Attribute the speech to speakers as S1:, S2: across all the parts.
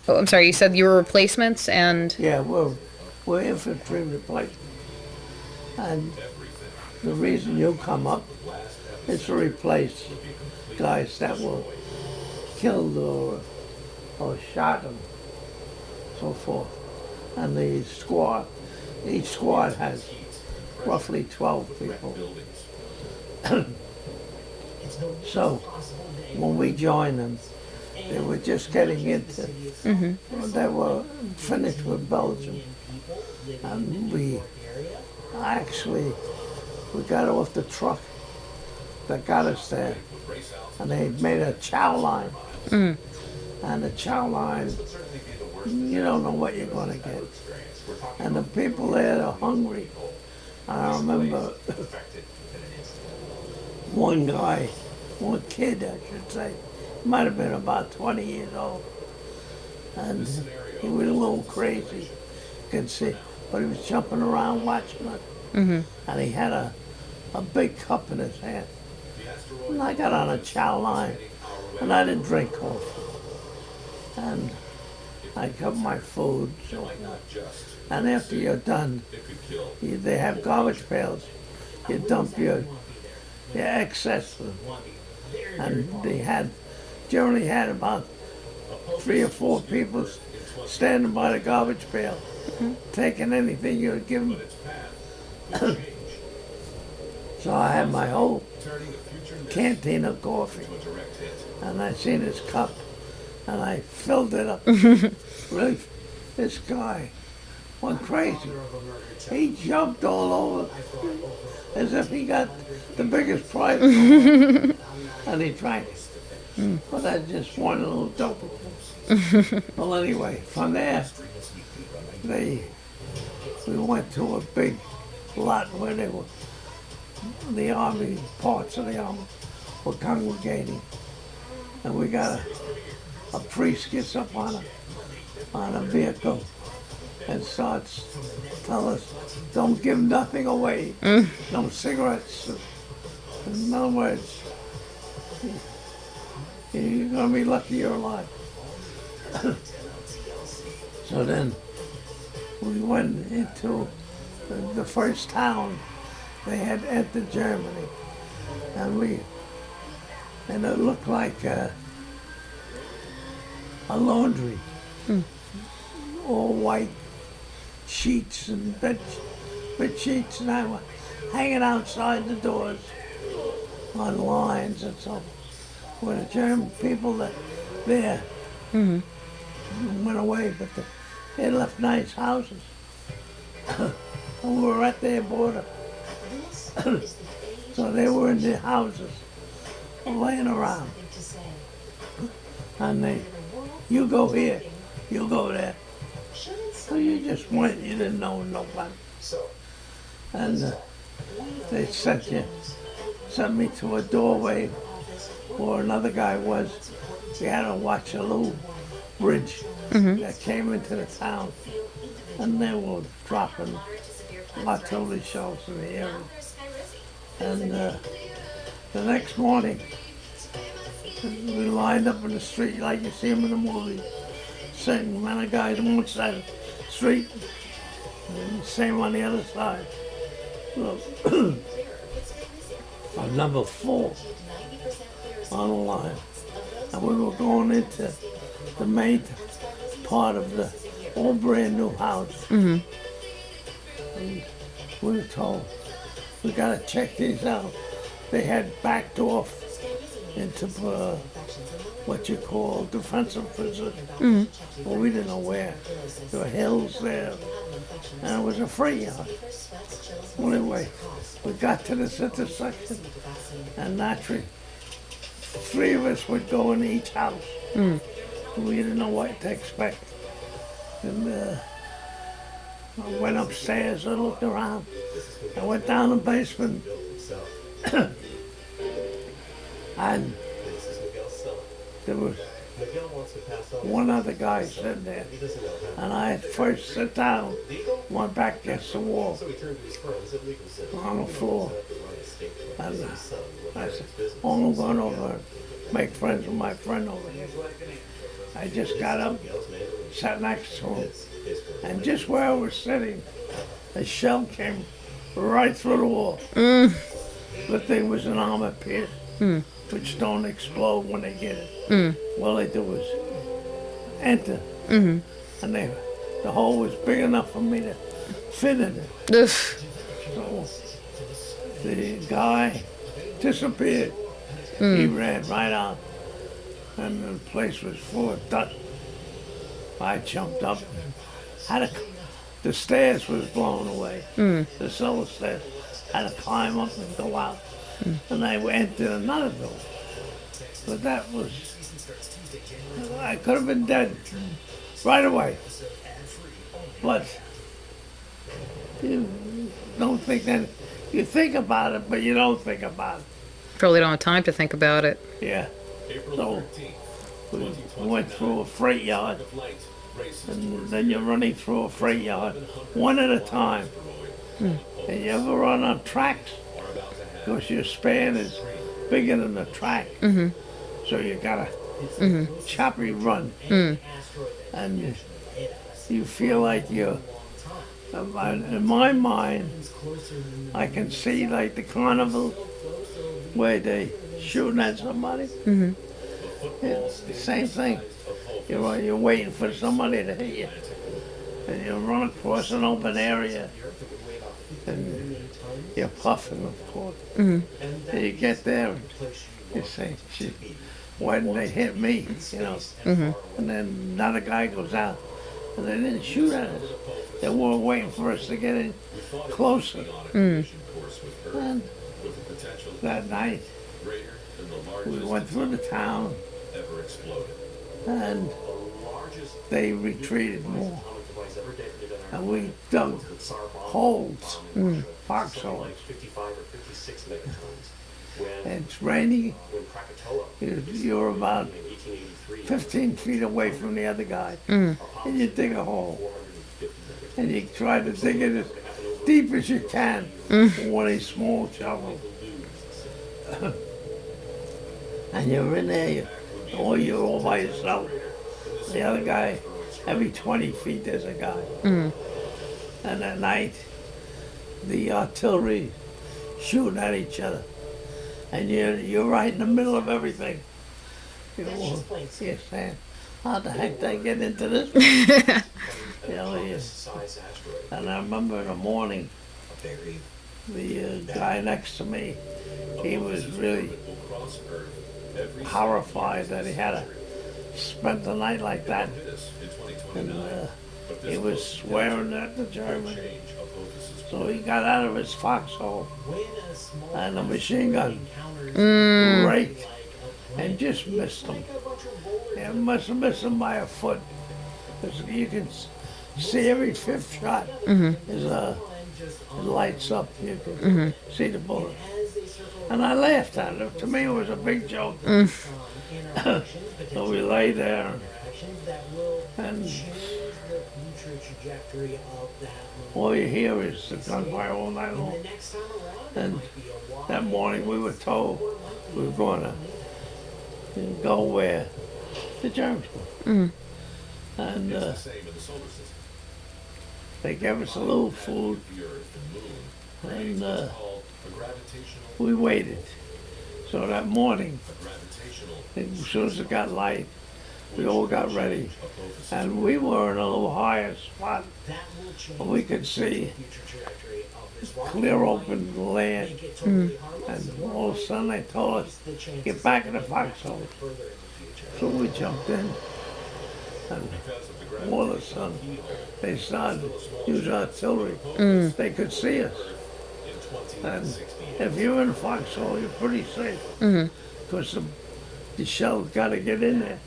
S1: Oh, I'm sorry. You said you were replacements, and
S2: Yeah, we're infantry replacement. And the reason you come up is to replace guys that were killed or shot and so forth. And each squad has roughly 12 people. So when we joined them, they were just getting into, they were finished with Belgium. And actually, we got off the truck that got us there, and they made a chow line. And the chow line, you don't know what you're going to get. And the people there are hungry. I remember one kid, I should say, might have been about 20 years old, and he was a little crazy, you could see, but he was jumping around watching us, and he had a big cup in his hand. And I got on a chow line, and I didn't drink coffee, and I got my food, so, and after you're done, they have garbage pails. You dump your excess, and they generally had about 3 or 4 people standing by the garbage pail, taking anything you would give them. So I had my whole canteen of coffee, and I seen his cup, and I filled it up. Really, this guy went crazy. He jumped all over as if he got the biggest prize. And he drank it. But I just one little dopey. Well, anyway, from there, we went to a big lot where the army, parts of the army were congregating. And we got a priest gets up on a vehicle and starts telling us, don't give nothing away, no cigarettes. In other words, you're going to be lucky you're alive. So then we went into the first town they had entered Germany, and it looked like a laundry, all white sheets and bed sheets, and I was hanging outside the doors on lines and so forth. Where the German people that there went away, but they left nice houses. And we were at their border. So they were in their houses, laying around. And you go here, you go there. So you just went, you didn't know nobody. And they sent me to a doorway where another guy was. We had to watch a little bridge that came into the town. And they were dropping artillery shells in the area. And the next morning, we lined up in the street like you see them in the movies. Same amount of guys on one side of the street, and same on the other side. Look, on number 4 on the line. And we were going into the main part of the all brand new house. And we were told, we gotta check these out. They had backed off into what you call defensive position. But we didn't know where. There were hills there, and it was a free yard. Well, anyway, we got to this intersection, and naturally, 3 of us would go in each house. We didn't know what to expect. And I went upstairs and looked around. I went down the basement. And there was one other guy sitting there. And I first sat down, went back against the wall on the floor. And I said, oh, I'm going over and make friends with my friend over here. I just got up, sat next to him. And just where I was sitting, a shell came right through the wall. The thing was an armor pierce, which don't explode when they get it. All they do is enter. And the hole was big enough for me to fit in it.
S1: Ugh.
S2: So the guy disappeared. He ran right out, and the place was full of dust. I jumped up. The stairs was blown away. The cellar stairs. Had to climb up and go out. And I entered another door. But that was, I could have been dead right away. But you don't think that, you think about it, but you don't think about it.
S1: Probably don't have time to think about it.
S2: Yeah. So we went through a freight yard, and then you're running through a freight yard, one at a time. And you ever run on tracks? Because your span is bigger than the track. So you got a choppy run. And you feel like you're, in my mind, I can see like the carnival where they shooting at somebody. It's the same thing. You're waiting for somebody to hit you. And you run across an open area. And you're puffing, of course. And you get there and you say, "Gee, why didn't they hit me?" You know. And then another guy goes out. And they didn't shoot at us. They were waiting for us to get in closer. And that night, we went through the town, and they retreated more. And we dug holes, foxholes. And it's raining. You're about 15 feet away from the other guy. And you dig a hole. And you try to dig it as deep as you can with one of these small shovels. And you're in there, you're all by yourself. The other guy, every 20 feet there's a guy. And at night, the artillery shooting at each other. And you're right in the middle of everything. You're saying, how the heck did I get into this? And I remember in the morning, the guy next to me, he was really horrified that he had to spend the night like that. And he was swearing at the German. So he got out of his foxhole and the machine gun raked and just missed him. It must have missed him by a foot. You can see every fifth shot is it lights up. You can see the bullet. And I laughed at it. To me, it was a big joke. So we lay there, and all you hear is the gunfire all night long. And that morning we were told we were going to go where the Germans were. And they gave us a little food, and we waited. So that morning, as soon as it got light, we all got ready, and we were in a little higher spot where we could see clear open land. And all of a sudden they told us, get back in the foxhole. So we jumped in, and all of a sudden they started using artillery. They could see us. And if you're in a foxhole, you're pretty safe, because the shells got to get in there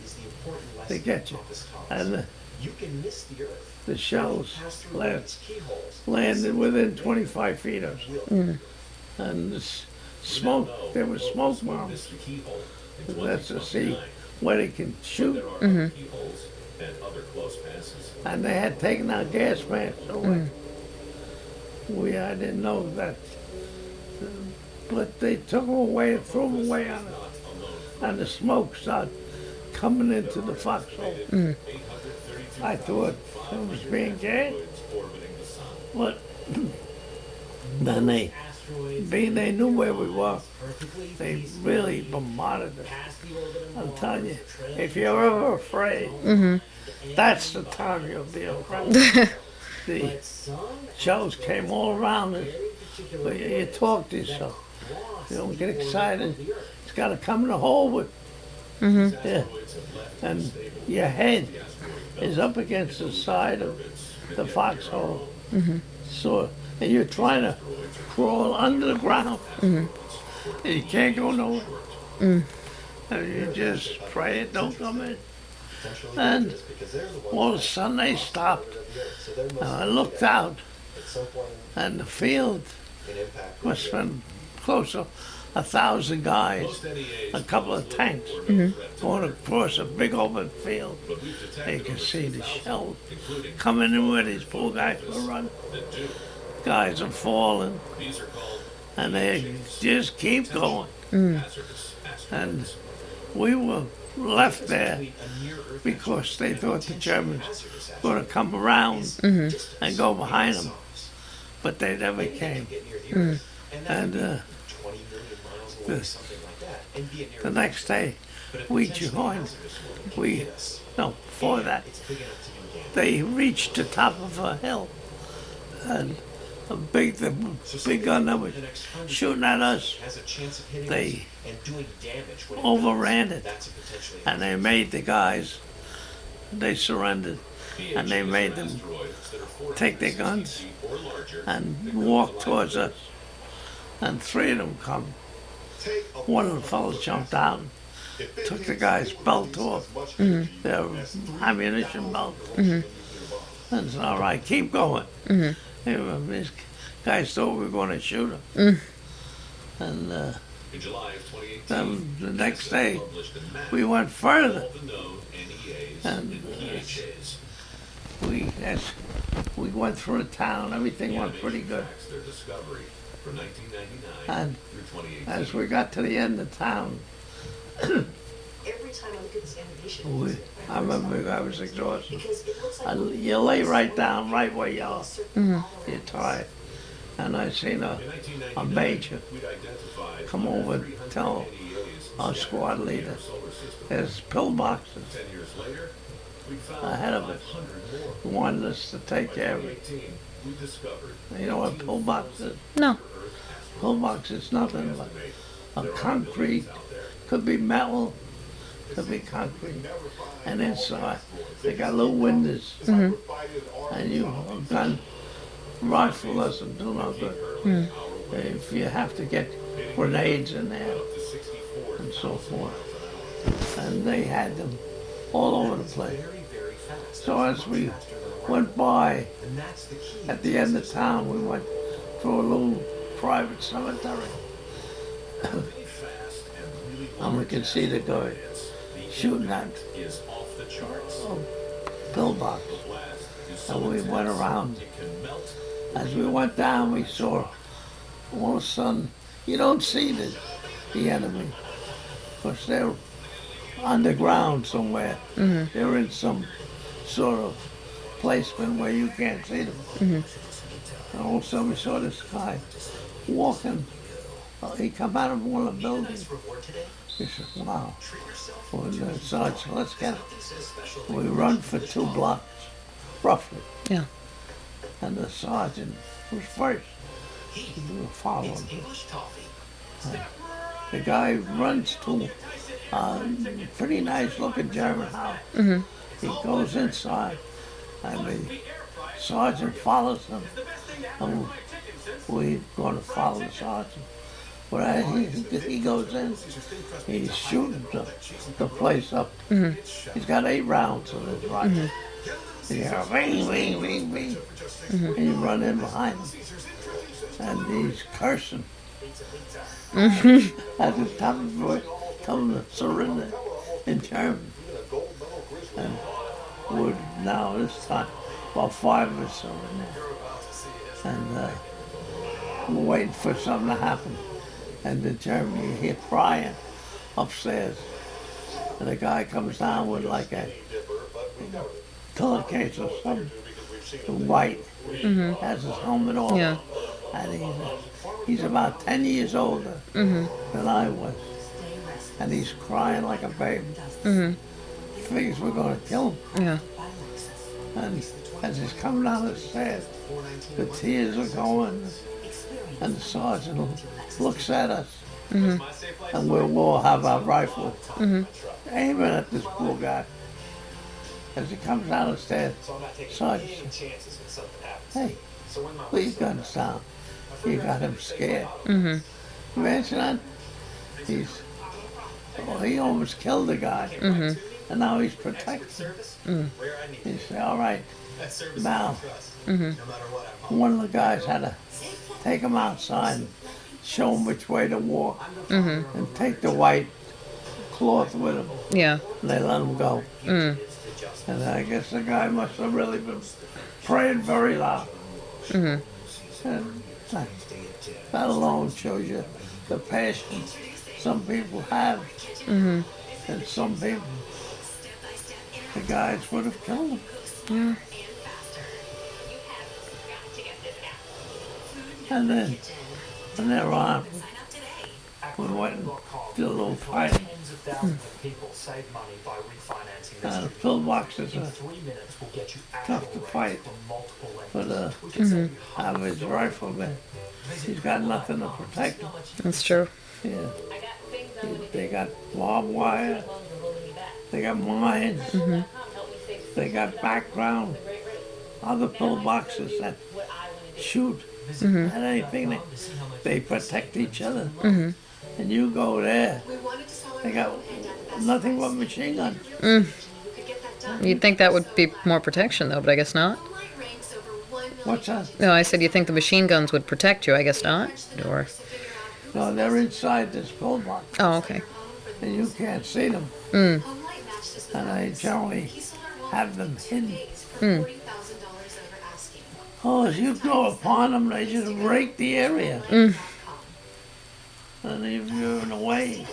S2: to get you. And the shells landed within 25 feet of us. And the smoke, there was smoke bombs. That's to see where they can shoot. And they had taken our gas masks away. I didn't know that. But they took them away and threw them away on us. And the smoke started coming into the foxhole. I thought it was being gay, but then they knew where we were. They really bombarded us. I'm telling you, if you're ever afraid, that's the time you'll be afraid. The shells came all around us, but you talk to yourself. You don't get excited. It's got to come in the hole with, yeah. And your head is up against the side of the foxhole. So, and you're trying to crawl under the ground. And you can't go nowhere. And you just pray it don't come in. And all of a sudden they stopped. And I looked out, and the field must have been close to 1,000 guys, a couple of tanks going across a big open field. You could see the shells coming in where these poor guys were running. Guys are falling, and they just keep going. And we were left there because they thought the Germans were going to come around and go behind them, but they never came. And the next day we joined. Before that, they reached the top of a hill, and the big gun that was shooting at us, they overran it, and they made the guys, they surrendered, and they made them take their guns and walk towards us, and 3 of them come. One of the fellows jumped out, took the guy's belt off, their ammunition belt, and said, all right, keep going. These guys thought we were going to shoot him. And then the next day, we went further. And we went through a town. Everything went pretty good. And as we got to the end of town, I remember I was exhausted. You lay right down, right where you are. You're tired. And I seen a major come over and tell our squad leader there's pillboxes ahead of us. He wanted us to take care of it. You know what pillbox is?
S1: No.
S2: Pillbox is nothing but a concrete, could be metal, could be concrete. And inside, they got little windows. And you gun rifle doesn't do no good. If you have to get grenades in there and so forth. And they had them all over the place. So as we went by, at the end of town, we went through a little private cemetery. And we could see the guy shooting at pillbox. And we went around. As we went down, we saw all of a sudden, you don't see the enemy, because they're underground somewhere. They're in some sort of placement where you can't see them. And all of a sudden we saw this guy walking. He come out of one of the buildings. He said, wow. Well, the sergeant, let's get him. We run for 2 blocks, roughly.
S1: Yeah.
S2: And the sergeant was first. We were following him. The guy runs to a pretty nice looking German house. He goes inside, and the sergeant follows him. And we're going to follow the sergeant. But as he goes in, he's shooting the place up. He's got 8 rounds in his rifle. You hear ring, ring, ring, ring. And you run in behind him. And he's cursing. At the top of his voice, telling him to surrender in German. And we're now, this time, about 5 of us are in there. And we're waiting for something to happen. And the German, you hear crying upstairs. And the guy comes down with like a pillowcase or something. White. Has his helmet off.
S1: Yeah.
S2: And he's about 10 years older than I was. And he's crying like a baby. Figures we're going to kill him.
S1: Yeah.
S2: And as he's coming down the stairs, the tears are going. And the sergeant looks at us. And we'll all have our rifles aiming at this poor guy. As he comes down the stairs, Sergeant says, "Hey, put your guns down." You got him scared. Imagine that. He almost killed the guy. And now he's protected. He said, "All right, now." One of the guys had to take him outside and show him which way to walk and take the white cloth with him.
S1: Yeah.
S2: And they let him go. And I guess the guy must have really been praying very loud. And that alone shows you the passion some people have. And some people, the guys would have killed him.
S1: Yeah.
S2: And then, from there on, we went and did a little fighting. The pillboxes are tough to fight. But average rifleman, he's got nothing to protect him.
S1: That's true.
S2: Yeah. They got barbed wire, they got mines, they got background, other pillboxes that shoot at anything. They protect each other. And you go there, they got nothing but machine guns.
S1: You'd think that would be more protection, though, but I guess not.
S2: What's that?
S1: No, I said you think the machine guns would protect you. I guess not. Or
S2: No, they're inside this pillbox,
S1: oh, okay.
S2: and you can't see them. And I generally have them hidden. Oh, if you go upon them, they just rake the area. And if you're in the way,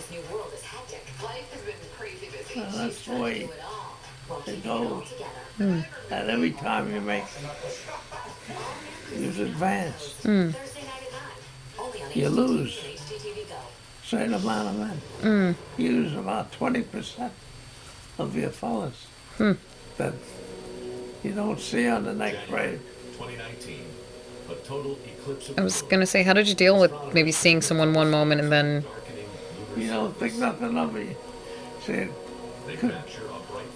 S2: that's the way it goes. And every time you advance, you lose a certain amount of men. You lose about 20% of your fellas that you don't see on the next grade.
S3: 2019, a total eclipse of
S1: I was gonna say, how did you deal with maybe seeing someone one moment and then?
S2: You don't think nothing of it. Say,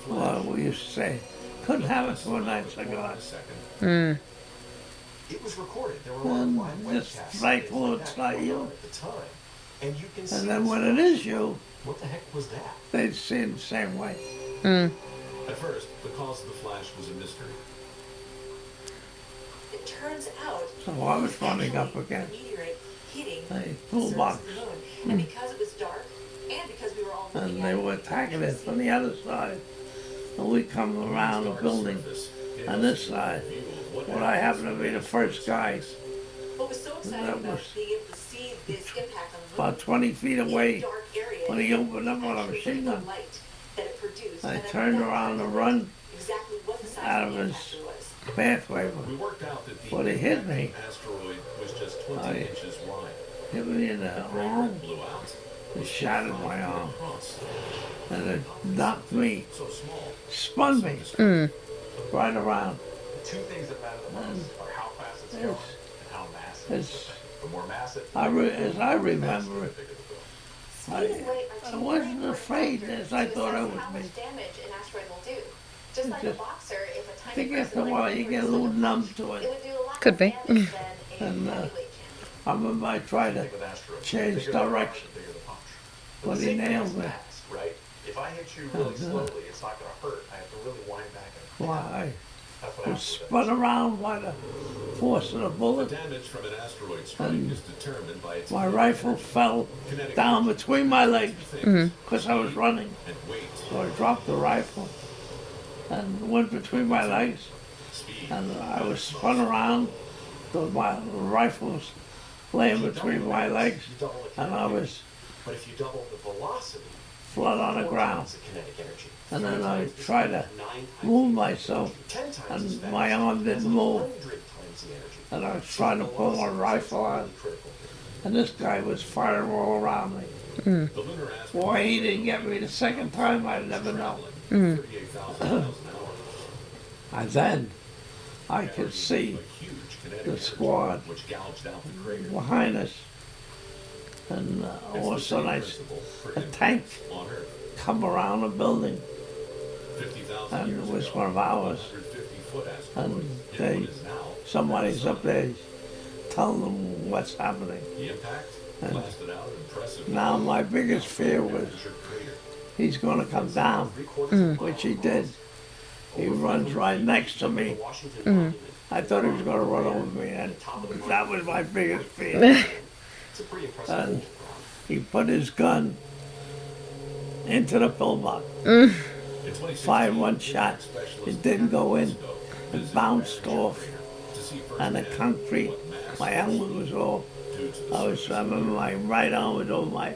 S2: well, we used to say, couldn't have it for a night cigar.
S3: It was recorded. There were
S2: And just thankful it's not you.
S3: at the time. And you can see
S2: And then when it is you,
S3: what the heck was that?
S2: they'd see it the same way.
S3: At first, the cause of the flash was a mystery.
S4: It turns out
S2: So I was running up against
S4: meteorite hitting
S2: a toolbox,
S4: the moon, and because it was dark, and because we were all
S2: and
S4: looking
S2: they
S4: at
S2: were attacking it from the other side. And we come around the building on this side. Well, I happened to be the first guy,
S4: what was so exciting
S2: that
S4: about
S2: was
S4: being able to see this impact on the moon
S2: about 20 feet
S4: in a
S2: away.
S4: dark area,
S2: When he opened up on a
S4: actually
S2: machine
S4: the
S2: gun,
S4: light that it produced,
S2: I
S4: and then
S2: turned
S4: that
S2: around to
S4: was
S2: run
S4: exactly what the size
S2: out
S4: of
S2: of
S4: the
S2: his
S4: impact was.
S2: pathway.
S3: We worked out that
S2: Well, they hit me.
S3: asteroid was just 20
S2: I-
S3: inches wide.
S2: Hit me in the arm,
S3: Blew out.
S2: it shattered my arm,
S3: Across.
S2: and it knocked me,
S3: So small.
S2: spun me right around.
S3: Two things that matter the most are how fast it's going and how massive.
S2: It's,
S3: The more massive,
S2: as I remember it,
S3: the bigger the boom.
S2: I wasn't afraid as I thought I would
S5: how
S2: be.
S5: much damage an asteroid will do. Just like a
S2: Just-
S5: boxer, if a
S2: I
S5: tiny
S2: think after a
S5: person
S2: while
S5: like
S2: you
S5: you
S2: get a
S5: were to
S2: little
S5: punch,
S2: numb to
S5: it
S2: it.
S5: would do a lot
S1: Could
S5: less
S1: be.
S5: damage than a
S2: And,
S5: heavyweight can.
S2: I remember I tried to
S3: With asteroids,
S2: change
S3: the bigger the power,
S2: direction,
S3: the bigger the punch.
S2: but
S3: the
S2: he
S3: same thing
S2: nailed
S3: is
S2: me.
S3: mass, right? If I hit you really slowly, it's not going to hurt. I have to really wind back and
S2: Why,
S3: that's what
S2: I was
S3: happens with
S2: spun around by the force of the
S3: that.
S2: bullet.
S3: Damage from an asteroid strike
S2: And
S3: is determined by its
S2: My
S3: kinetic
S2: rifle
S3: energy,
S2: fell
S3: kinetic
S2: down
S3: energy,
S2: between my legs
S3: things,
S2: because I was running.
S3: and weight,
S2: So I dropped the rifle and went between my legs,
S3: speed.
S2: and I was spun around. My rifle was laying between my legs,
S3: You double the
S2: and I
S3: kinetic
S2: was
S3: But if you double the velocity,
S2: flat on the ground.
S3: Times the kinetic energy.
S2: And then I tried to move myself,
S3: 10 times as
S2: and
S3: fast.
S2: my arm didn't move.
S3: 100 times the energy.
S2: And I was trying to pull my rifle out,
S3: Critical.
S2: and this guy was firing all around me.
S3: The lunar asteroid
S2: Why he didn't get me the second time, I never know.
S3: 38,000 miles an hour.
S2: And then I could see
S3: Huge kinetic
S2: the
S3: energy,
S2: squad
S3: which gouged out the crater.
S2: behind us. And all of a sudden I a tank
S3: On Earth,
S2: come around the building,
S3: 50,000
S2: and
S3: years
S2: it was
S3: ago,
S2: one of ours.
S3: 150-foot
S2: And
S3: asteroid hit
S2: they,
S3: what is now
S2: somebody's up there telling them what's happening.
S3: the impact. Blasted out an impressive
S2: Now my biggest fear was
S3: crater.
S2: he's going to come down, which he did. He runs right next to me.
S3: Washington Monument.
S2: I thought he was going to run over me, and that was my biggest fear.
S3: It's a pretty impressive
S2: And
S3: old ground.
S2: he put his gun into the pillbox,
S3: In 2016,
S2: fired one shot. It didn't go in. It bounced off,
S3: to see
S2: and the
S3: firsthand
S2: concrete,
S3: what mass
S2: my helmet was off.
S3: due to the
S2: I remember my right arm was over my,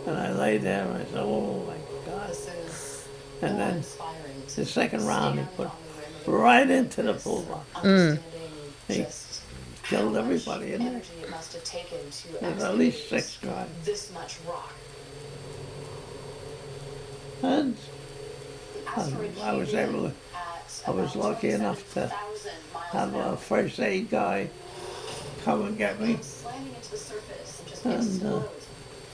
S2: and I lay there and I said, oh my God.
S4: This is
S2: And then
S4: inspiring to
S2: the second round he
S4: stand
S2: put
S4: on the rim of
S2: right into the pillbox.
S4: understanding
S2: He
S4: just
S2: killed
S4: how much
S2: everybody in there.
S4: energy it must have taken to
S2: There's at least
S4: excavate
S2: 6 guys.
S4: this much rock.
S2: And
S4: The asteroid
S2: I was
S4: came in
S2: able to,
S4: at
S2: I was
S4: about
S2: lucky enough to
S4: 27,000 miles
S2: have
S4: an
S2: a
S4: hour.
S2: first aid guy come and get me.
S4: Slamming into the surface and just
S2: And,
S4: explode.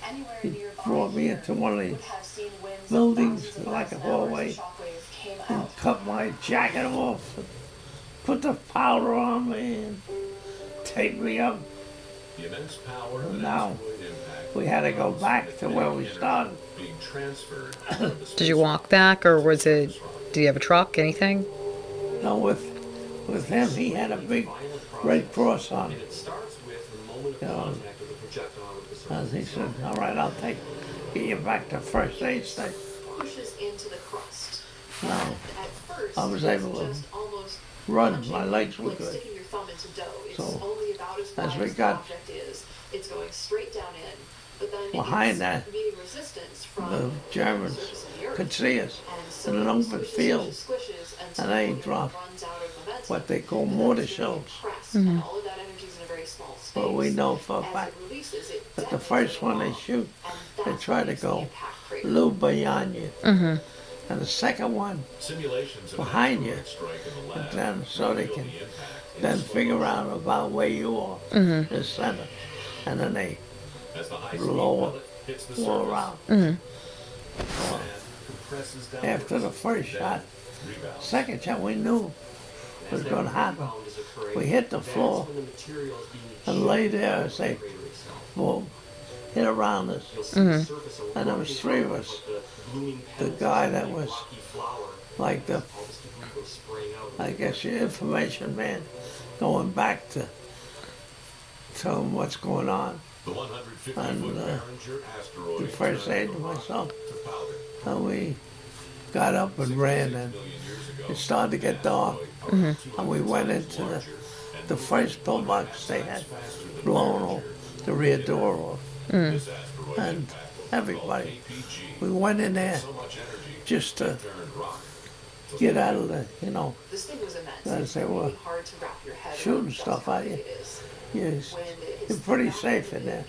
S4: Anywhere
S2: He
S4: nearby
S2: brought me
S4: here
S2: into one of
S4: would
S2: these
S4: have seen winds of
S2: buildings
S4: thousands of
S2: like
S4: miles
S2: a
S4: an hour as
S2: hallway.
S4: the shockwaves came
S2: and
S4: out.
S2: cut my jacket off, and put the powder on me, and taped me up.
S3: The immense power of an
S2: Now,
S3: asteroid impact
S2: we had to go back to where we started.
S3: being transferred from the
S1: Did you walk back, or was it? Do you have a truck? Anything?
S2: No, with him, he had a big red cross on.
S3: And it starts with the moment of
S2: Yeah.
S3: contact of the projectile with the surface.
S2: And he said, all right, I'll get you back to first aid station.
S4: Pushes into the crust.
S2: No,
S4: At first,
S2: I was
S4: it's
S2: able to
S4: just almost
S2: run.
S4: punching,
S2: My legs were
S4: like
S2: good.
S4: sticking your thumb into dough. It's
S2: So,
S4: only about as wide
S2: as we
S4: as the
S2: got
S4: object is. It's going straight down in. But then
S2: behind
S4: it's
S2: that,
S4: meeting resistance from
S2: the Germans
S4: surface of the earth.
S2: could see us
S4: And so
S2: in an
S4: it
S2: open
S4: squishes,
S2: field,
S4: squishes, until
S2: and they
S4: it
S2: dropped
S4: runs out of momentum.
S2: what they call
S4: And
S2: mortar
S4: that's really
S2: shells.
S4: compressed, and all of that energy is in a very small space.
S2: But we know for a
S4: As
S2: fact
S4: it releases, it
S2: that the
S4: detonates
S2: first
S4: in
S2: one they
S4: bomb,
S2: shoot,
S4: and
S2: they
S4: that's
S2: try
S4: what
S2: to
S4: makes the
S2: go
S4: impact crater.
S2: a little beyond you. And the second one,
S3: Simulations of
S2: behind
S3: an
S2: you,
S3: asteroid strike in the lab
S2: then so they
S3: reveal
S2: can
S3: the impact in
S2: then
S3: slow
S2: figure
S3: motion.
S2: out about where you are, the center. And then they
S3: As the high-speed
S2: blow
S3: pellet hits the
S2: go
S3: surface,
S2: around.
S3: and compresses downwards,
S2: After the first
S3: then
S2: shot,
S3: rebounds.
S2: second shot we knew
S3: As
S2: was
S3: that
S2: going to happen.
S3: rebound is occurring,
S2: We hit the
S3: that's
S2: floor
S3: when the material is being
S2: and lay
S3: ejected
S2: there
S3: out
S2: and
S3: of the
S2: say,
S3: crater itself.
S2: boom, hit around us.
S3: You'll see the surface
S2: And there was 3 of us. The guy that was like the, I guess, your information man, going back to tell him what's going on.
S3: The 150-foot
S2: And,
S3: Behringer asteroid
S2: the first
S3: turned
S2: aid
S3: from
S2: to
S3: rock
S2: myself.
S3: to powder.
S2: And we got up and ran,
S3: 66
S2: and
S3: million years ago,
S2: it started to get dark. And we went into the first pillbox they had blown off the rear door off.
S3: this asteroid
S2: And
S3: impact was
S2: everybody,
S3: called APG.
S2: we went in there
S3: So much energy
S2: just to
S3: turned rock.
S2: get out of the,
S4: This thing was immense.
S2: I
S4: It's
S2: say,
S4: really
S2: well,
S4: hard to wrap your head
S2: shooting
S4: around just
S2: stuff
S4: how
S2: at
S4: big
S2: you.
S4: it is.
S2: yes,
S4: When it hits
S2: you're
S4: the
S2: pretty
S4: ground,
S2: safe in there.
S4: It